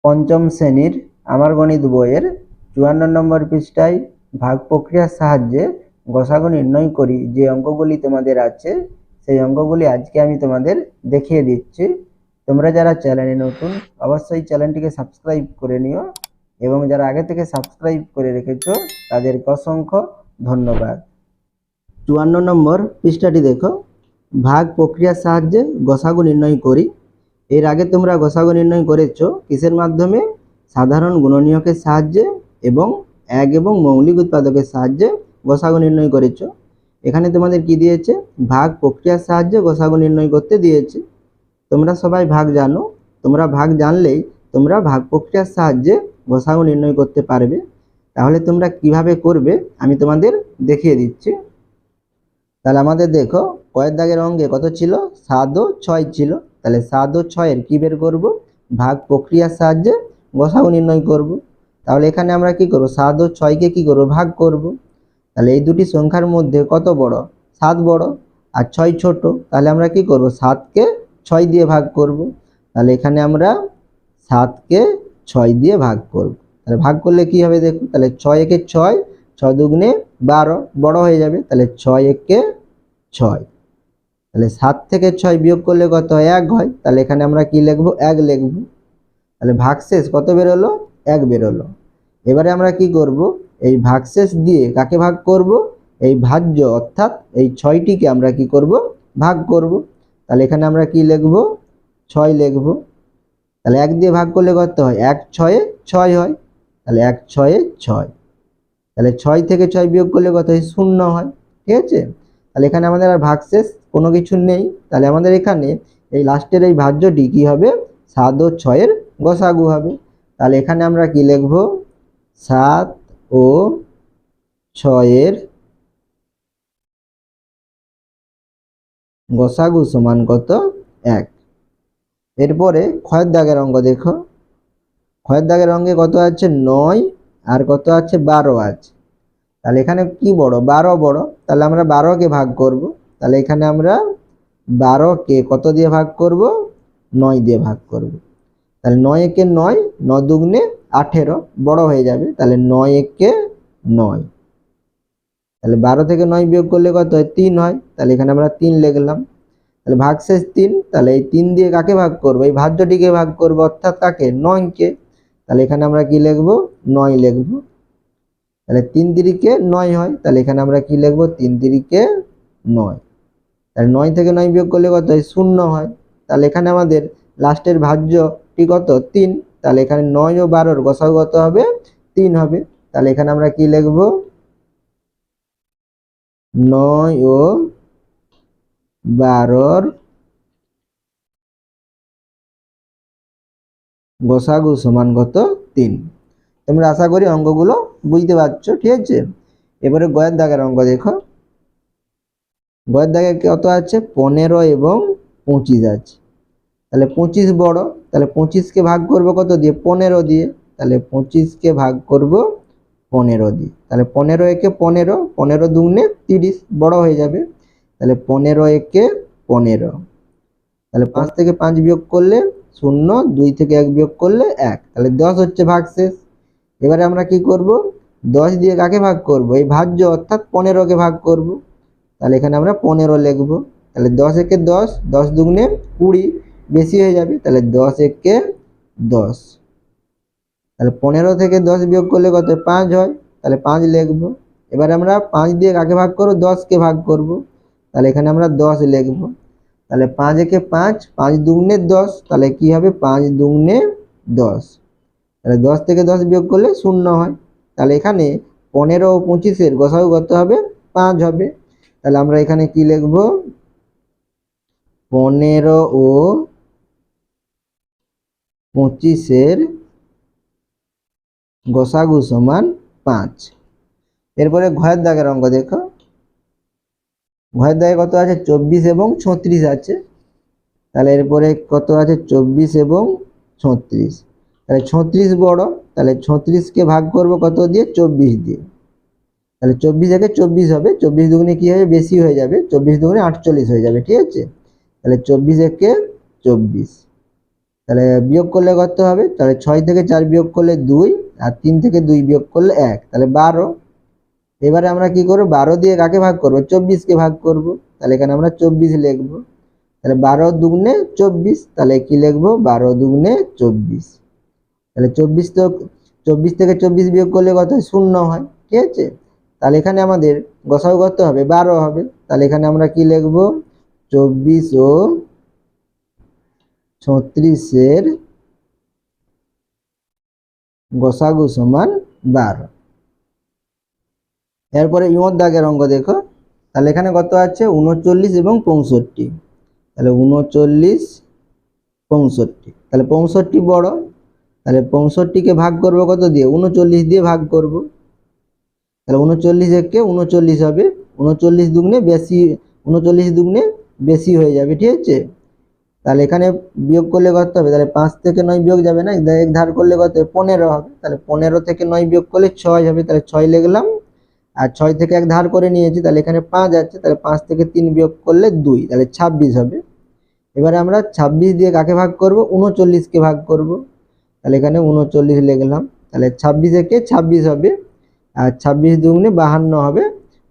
পঞ্চম শ্রেণীর আমার গণিত বইয়ের ৫৪ নম্বর পৃষ্ঠায় ভাগ প্রক্রিয়ার সাহায্যে গসাগু নির্ণয় করি যে অঙ্কগুলি তোমাদের আছে, সেই অঙ্কগুলি আজকে আমি তোমাদের দেখিয়ে দিচ্ছি। তোমরা যারা চ্যানেলে নতুন অবশ্যই চ্যানেলটিকে সাবস্ক্রাইব করে নিও, এবং যারা আগে থেকে সাবস্ক্রাইব করে রেখেছো তাদেরকে অসংখ্য ধন্যবাদ। ৫৪ নম্বর পৃষ্ঠাটি দেখো, ভাগ প্রক্রিয়ার সাহায্যে গসাগু নির্ণয় করি। এর আগে তোমরা গসাগু নির্ণয় করেছো কিসের মাধ্যমে? সাধারণ গুণনীয়কের সাহায্যে এবং এক এবং মৌলিক উৎপাদকের সাহায্যে গসাগু নির্ণয় করেছো। এখানে তোমাদের কি দিয়েছে? ভাগ প্রক্রিয়ার সাহায্যে গসাগু নির্ণয় করতে দিয়েছে। তোমরা সবাই ভাগ জানো, তোমরা ভাগ জানলেই তোমরা ভাগ প্রক্রিয়ার সাহায্যে গসাগু নির্ণয় করতে পারবে। তাহলে তোমরা কিভাবে করবে আমি তোমাদের দেখিয়ে দিচ্ছি। তাহলে আমাদের দেখো, কয়ের দাগের অঙ্কে কত ছিল? ৭ ও ৬ ছিল। তাহলে ৭ ও ৬-এর কি বের করব? ভাগ প্রক্রিয়ার সাহায্যে গসাগু নির্ণয় করব। তাহলে এখানে আমরা কি করব? ৭ ও ৬-কে কি করব? ভাগ করব। তাহলে এই দুটি সংখ্যার মধ্যে কত বড়? ৭ বড় আর ৬ ছোট। তাহলে আমরা কি করব? ৭-কে ৬ দিয়ে ভাগ করব। তাহলে এখানে আমরা ৭-কে ৬ দিয়ে ভাগ করব। তাহলে ভাগ করলে কি হবে দেখো, তাহলে ৬ একে ৬, ৬ দুগুণে ১২, বড় হয়ে যাবে। তাহলে ৬ একে ৬। তাহলে ৭ থেকে ৬ বিয়োগ করলে কত হয়? ১ হয়। তাহলে এখানে আমরা কি লিখব? ১ লিখব। তাহলে ভাগশেষ কত বেরোলো? ১ বেরোলো। এবারে আমরা কি করব? এই ভাগশেষ দিয়ে কাকে ভাগ করব? এই ভাজ্য অর্থাৎ এই ৬টিকে আমরা কি করব? ভাগ করব। তাহলে এখানে আমরা কি লিখব? ৬ লিখব। তাহলে ১ দিয়ে ভাগ করলে কত হয়? ১ ৬-এ ৬ হয়। তাহলে ১ ৬-এ ৬। তাহলে ৬ থেকে ৬ বিয়োগ করলে কত হয়? ০ হয়। ঠিক আছে? তাহলে এখানে আমাদের আর ভাগশেষ কোনো কিছু নেই। তাহলে আমাদের এখানে এই লাস্টের এই ভাজ্যটি কি হবে? ৭ ও ৬-এর গসাগু হবে। তাহলে এখানে আমরা কি লিখব? ৭ ও ৬-এর গসাগু সমান কত? ১। এরপরে ক্ষয়ের দাগের অঙ্ক দেখো। ক্ষয়ের দাগের অঙ্কে কত আছে? ৯ আর কত আছে? ১২ আছে। তাহলে এখানে কি বড়? ১২ বড়। তাহলে আমরা ১২-কে ভাগ করব। তাহলে এখানে আমরা ১২-কে কত দিয়ে ভাগ করব? ৯ দিয়ে ভাগ করব। তাহলে ৯ একে ৯, ৯ দুগুণে ১৮, বড় হয়ে যাবে। তাহলে ৯ একে ৯। তাহলে ১২ থেকে ৯ বিয়োগ করলে কত হয়? ৩ হয়। তাহলে এখানে আমরা ৩ লিখলাম। তাহলে ভাগশেষ ৩। তাহলে এই ৩ দিয়ে কাকে ভাগ করব? এই ভাজ্যটিকে ভাগ করব, অর্থাৎ কাকে? ৯-কে। তাহলে এখানে আমরা কি লিখব? ৯ লিখব। তাহলে ৩ তিরিকে ৯ হয়। তাহলে এখানে আমরা কি লিখব? ৩ তিরিকে ৯। তাহলে ৯ থেকে ৯ বিয়োগ করলে কত হয়? ০ হয়। তাহলে এখানে আমাদের লাস্টের ভাজ্যটি কত? ৩। তাহলে এখানে ৯ ও ১২-র গসাগু কত হবে? ৩ হবে। তাহলে এখানে আমরা কি লিখব? ৯ ও ১২-র গসাগু সমান কত? ৩। তোমরা আশা করি অঙ্কগুলো বুঝতে পারছো। ঠিক আছে? এবারে গয়ের দাগের অঙ্ক দেখো। গয়ের দাগে কত আছে? ১৫ এবং ২৫ আছে। তাহলে ২৫ বড়। তাহলে ২৫-কে ভাগ করব কত দিয়ে? ১৫ দিয়ে। তাহলে ২৫-কে ভাগ করব ১৫ দিয়ে। তাহলে ১৫ একে ১৫, ১৫ দুগুণে ৩০, বড় হয়ে যাবে। তাহলে ১৫ একে ১৫। তাহলে ৫ থেকে ৫ বিয়োগ করলে ০, ২ থেকে ১ বিয়োগ করলে ১। তাহলে ১০ হচ্ছে ভাগশেষ। এবারে আমরা কি করব? ১০ দিয়ে কাকে ভাগ করব? এই ভাজ্য অর্থাৎ ১৫-কে ভাগ করব। তাহলে এখানে আমরা ১৫ লিখব। তাহলে ১০ একে ১০, ১০ দুগুণে ২০, বেশি হয়ে যাবে। তাহলে ১০ একে ১০। তাহলে ১৫ থেকে ১০ বিয়োগ করলে কত? ৫ হয়। তাহলে ৫ লিখব। এবারে আমরা ৫ দিয়ে কাকে ভাগ করব? ১০-কে ভাগ করব। তাহলে এখানে আমরা ১০ লিখব। তাহলে ৫ একে ৫, ৫ দুগুণে ১০। তাহলে কি হবে? ৫ দুগুণে ১০। তাহলে ১০ থেকে ১০ বিয়োগ করলে ০ হয়। তাহলে এখানে ১৫ ও ২৫-এর গসাগু কত হবে? ৫ হবে। তাহলে আমরা এখানে কি লিখব? ১৫ ও ২৫-এর গসাগু সমান ৫। এরপরে ঘয়ের দাগের অঙ্ক দেখো। ঘয়ের দাগে কত আছে? ২৪ এবং ৩৬ আছে। তাহলে এরপরে কত আছে? ২৪ এবং ৩৬। তাহলে ৩৬ বড়। তাহলে ৩৬-কে ভাগ করব কত দিয়ে? ২৪ দিয়ে। তাহলে ২৪ একে ২৪ হবে। ২৪ দুগুণে কি হবে? বেশি হয়ে যাবে। ২৪ দুগুণে ৪৮ হয়ে যাবে। ঠিক আছে? তাহলে ২৪ একে ২৪। তাহলে বিয়োগ করলে কত হবে? তাহলে 6 থেকে 4 বিয়োগ করলে 2 আর 3 থেকে 2 বিয়োগ করলে 1, তাহলে 12। এবারে আমরা কি করব? 12 দিয়ে কাকে ভাগ করব? 24 কে ভাগ করব। তাহলে এখানে আমরা 24 লিখব। তাহলে 12 দুগুণে 24, তাহলে কি লিখব? 12 দুগুণে 24। তাহলে 24 থেকে 24 বিয়োগ করলে কত হয়? 0 হয়। ঠিক আছে, তাহলে এখানে আমাদের গসাগু কত হবে? 12 হবে। তাহলে এখানে আমরা কি লিখব? 24 ও 36 এর গসাগু সমান 12। এরপরে ইমর দাগের অঙ্ক দেখো। তাহলে এখানে কত আছে? 39 এবং 65। তাহলে 39, 65, তাহলে 65 বড়। তাহলে 65 কে ভাগ করব কত দিয়ে? 39 দিয়ে ভাগ করব। তাহলে 39 একে 39 হবে। 39 দুগুণে বেশি, 39 দুগুণে বেশি হয়ে যাবে। ঠিক আছে, তাহলে এখানে বিয়োগ করলে কত হবে? তাহলে 5 থেকে 9 বিয়োগ যাবে না, এক ধার করলে কত হবে? 15 হবে। তাহলে 15 থেকে 9 বিয়োগ করলে 6 হবে। তাহলে 6 লিখলাম। আর 6 থেকে এক ধার করে নিয়েছি, তাহলে এখানে 5 আছে। তাহলে 5 থেকে 3 বিয়োগ করলে 2, তাহলে 26 হবে। এবারে আমরা 26 দিয়ে কাকে ভাগ করব? 39 কে ভাগ করব। তাহলে এখানে 39 লিখলাম। তাহলে 26 একে 26 হবে। আর 26 দুগুণে 52 হবে,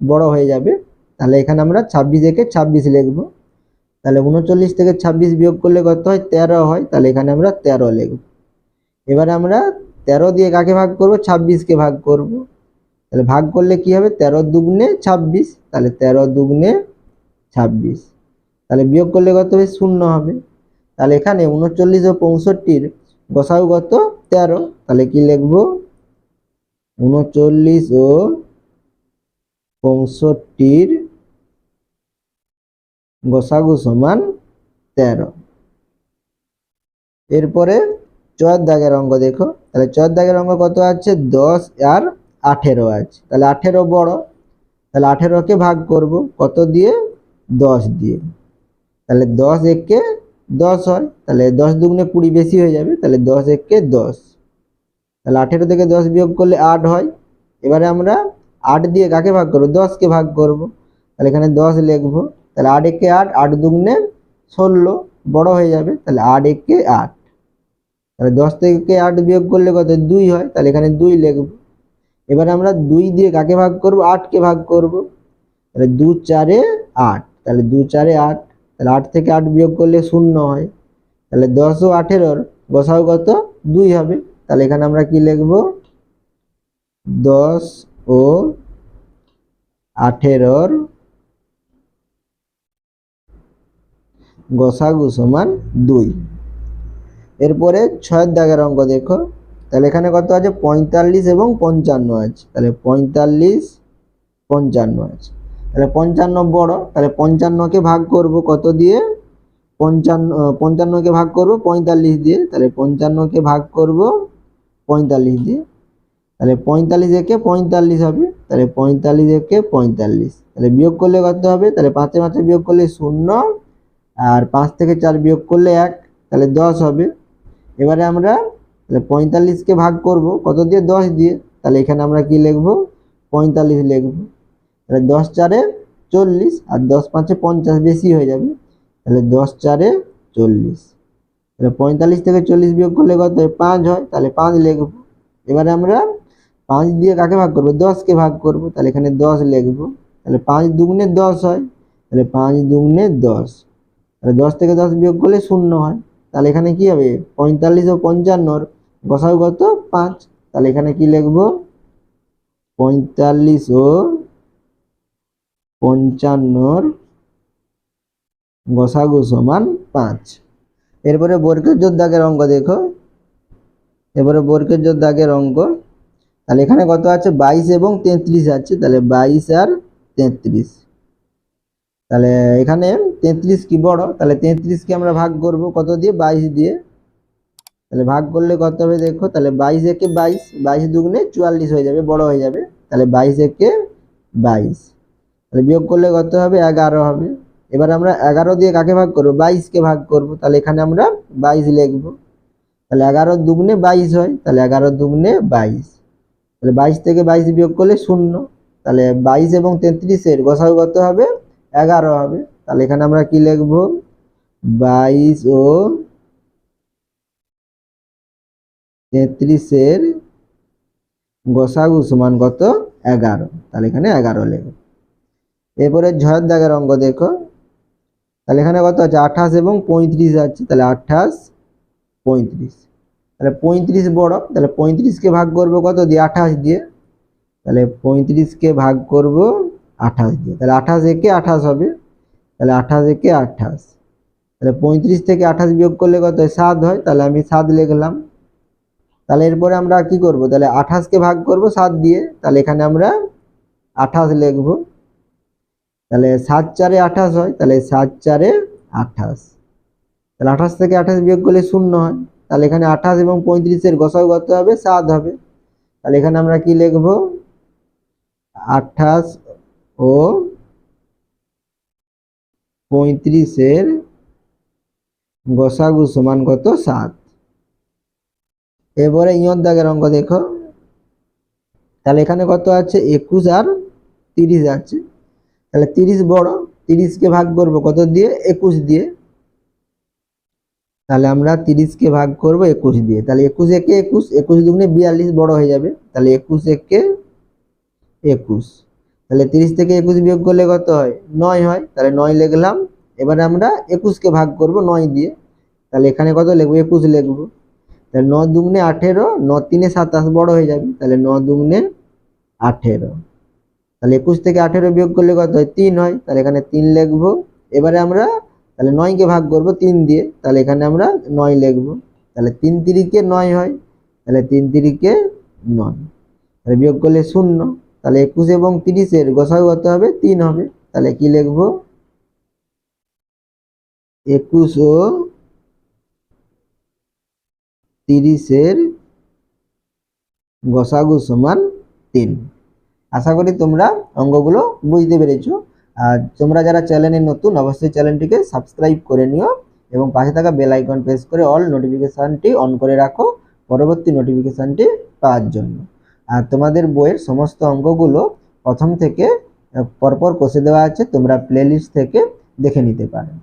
বড় হয়ে যাবে। তাহলে এখানে আমরা 26 একে 26 লিখব। তাহলে 39 থেকে 26 বিয়োগ করলে কত হয়? 13 হয়। তাহলে এখানে আমরা 13 লিখব। এবারে আমরা 13 দিয়ে কাকে ভাগ করব? 26 কে ভাগ করব। তাহলে ভাগ করলে কি হবে? 13 দুগুণে 26, তাহলে 13 দুগুণে 26। তাহলে বিয়োগ করলে কত হবে? 0 হবে। তাহলে এখানে 39 ও 65 গসাগু কত? 13। তাহলে কি লিখব? 39 ও 65 গসাগু সমান 13। এরপরে 4 দাগের অঙ্ক দেখো। তাহলে 4 দাগের অঙ্ক কত আছে? 10 আর 18 আছে। তাহলে 18 বড়। তাহলে 18 কে ভাগ করব কত দিয়ে? 10 দিয়ে। তাহলে 10 একে 10 হয়। তাহলে 10 দুগুণে 20 বেশি হয়ে যাবে। তাহলে 10 একে 10। তাহলে 18 থেকে 10 বিয়োগ করলে 8 হয়। এবারে আমরা 8 দিয়ে কাকে ভাগ করব? 10 কে ভাগ করব। তাহলে এখানে 10 লিখব। তাহলে 8 একে 8, 8 দুগুণে 16, বড় হয়ে যাবে। তাহলে 8 একে 8। তাহলে 10 থেকে 8 বিয়োগ করলে কত? 2 হয়। তাহলে এখানে 2 লিখব। এবারে আমরা 2 দিয়ে কাকে ভাগ করব? 8 কে ভাগ করব। তাহলে 2 4 8, তাহলে 2 4 8। তাহলে 8 থেকে 8 বিয়োগ করলে 0 হয়। তাহলে 10 ও 18 গসাগু কত? 2 হবে। তাহলে এখানে আমরা কি লিখব? 10 ও 18 গসাগু সমান 2। এরপরে 6 দাগের অঙ্ক দেখো। তাহলে এখানে কত আছে? 45 এবং 55 আছে। তাহলে 45, 55 আছে। তাহলে 55 বড়। তাহলে 55 কে ভাগ করব কত দিয়ে? 55 কে ভাগ করব 45 দিয়ে। তাহলে 55 কে ভাগ করব 45 দিয়ে। তাহলে 45 একে 45 হবে। তাহলে 45 একে 45। তাহলে বিয়োগ করলে কত হবে? তাহলে 5 এ 5 বিয়োগ করলে 0, আর 5 থেকে 4 বিয়োগ করলে 1, তাহলে 10 হবে। এবারে আমরা তাহলে 45 কে ভাগ করব কত দিয়ে? 10 দিয়ে। তাহলে এখানে আমরা কি লিখব? 45 লিখব। তাহলে 10 4 40, আর 10 5 50, বেশি হয়ে যাবে। তাহলে 10 4 40। তাহলে 45 থেকে 40 বিয়োগ করলে কত হয়? 5 হয়। তাহলে 5 লিখব। এবারে আমরা 5 দিয়ে কাকে ভাগ করব? 10 কে ভাগ করব। তাহলে এখানে 10 লিখব। তাহলে 5 দুগুণে 10 হয়। তাহলে 5 দুগুণে 10। তাহলে 10 থেকে 10 বিয়োগ করলে 0 হয়। তাহলে এখানে কি হবে? 45 ও 55 গসাগু কত? 5। তাহলে এখানে কি লিখব? 45 ও 55 গসাগু সমান 5। এরপরে বর্গের জোড় দাগের অঙ্ক দেখো। এবারে বর্গের জোড় দাগের অঙ্ক। তাহলে এখানে কত আছে? 22 এবং 33 আছে। তাহলে 22 আর 33। তাহলে এখানে 33 কি বড়? তাহলে 33 কে আমরা ভাগ করব কত দিয়ে? 22 দিয়ে। তাহলে ভাগ করলে কত হবে দেখো? তাহলে 22 একে 22, 22 দুগুণে 44 হয়ে যাবে, বড় হয়ে যাবে। তাহলে 22 একে 22। তাহলে বিয়োগ করলে কত হবে? 11 হবে। এবার আমরা 11 দিয়ে কাকে ভাগ করব? 22 কে ভাগ করব। তাহলে এখানে আমরা 22 লিখব। তাহলে 11 দুগুণে 22 হয়। তাহলে 11 দুগুণে 22। তাহলে 22 থেকে 22 বিয়োগ করলে 0। তাহলে 22 এবং 33 এর গসাগু কত হবে? 11 হবে। তাহলে এখানে আমরা কি লিখব? 22 ও 33-এর গসাগু সমান কত? 11। তাহলে এখানে 11 লিখব। এরপরে 6 দাগের অঙ্ক দেখো, তাহলে এখানে কত আছে? 28 এবং 35 আছে, তাহলে 28 35। তাহলে 35 বড়, তাহলে 35 কে ভাগ করব কত দিয়ে? 28 দিয়ে। তাহলে 35 কে ভাগ করব 28 দিয়ে, তাহলে 28 একে 28 হবে, তাহলে 28 একে 28। তাহলে 35 থেকে 28 বিয়োগ করলে কত হয়? 7 হয়, তাহলে আমি 7 লিখলাম। তাহলে এরপরে আমরা কি করব? তাহলে 28 কে ভাগ করব 7 দিয়ে, তাহলে এখানে আমরা 28 লিখব। তাহলে 7 4 28 হয়, তাহলে 7 4 28। তাহলে 28 থেকে 28 বিয়োগ করলে 0 হয়, তাহলে এখানে 28 এবং 35-এর গসাগু কত হবে? 7 হবে। তাহলে এখানে আমরা কি লিখব? 28 ও 35-এর গসাগু সমান কত? 7। এবারে ইয়র দাগের অঙ্ক দেখো, তাহলে এখানে কত আছে? 21 আর 30 আছে, তাহলে 30 বড়, 30 কে ভাগ করব কত দিয়ে? 21 দিয়ে। তাহলে আমরা 30 কে ভাগ করব 21 দিয়ে, তাহলে 21 একে 21, 21 দুগুণে 42 বড় হয়ে যাবে, তাহলে 21 একে 21। তাহলে 30 থেকে 21 বিয়োগ করলে কত হয়? 9 হয়, তাহলে 9 লিখলাম। এবারে আমরা 21 কে ভাগ করব 9 দিয়ে, তাহলে এখানে কত লিখব? 21 লিখব। তাহলে 9 দুগুণে 18, 9 3 27 বড় হয়ে যাবে, তাহলে 9 দুগুণে 18। তাহলে 21 থেকে 18 বিয়োগ করলে কত হয়? 3 হয়, তাহলে এখানে 3 লিখব। এবারে আমরা তাহলে 9 কে ভাগ করব 3 দিয়ে, তাহলে এখানে আমরা 9 লিখব। তাহলে 3 3 9 হয়, তাহলে 3 3 9। তাহলে বিয়োগ করলে 0। তাহলে 21 এবং 30-এর গসাগু কত হবে? 3 হবে। তাহলে কি লিখব? 21 ও 30-এর গসাগু সমান 3। আশা করি তোমরা অঙ্কগুলো বুঝতে পেরেছো। আর তোমরা যারা চ্যানেলে নতুন, অবশ্যই চ্যানেলটিকে সাবস্ক্রাইব করে নিও এবং পাশে থাকা বেল আইকন প্রেস করে অল নোটিফিকেশনটি অন করে রাখো পরবর্তী নোটিফিকেশনটি পাওয়ার জন্য। আর তোমাদের বইয়ের সমস্ত অঙ্কগুলো প্রথম থেকে পরপর কষে দেওয়া আছে, তোমরা প্লেলিস্ট থেকে দেখে নিতে পারো।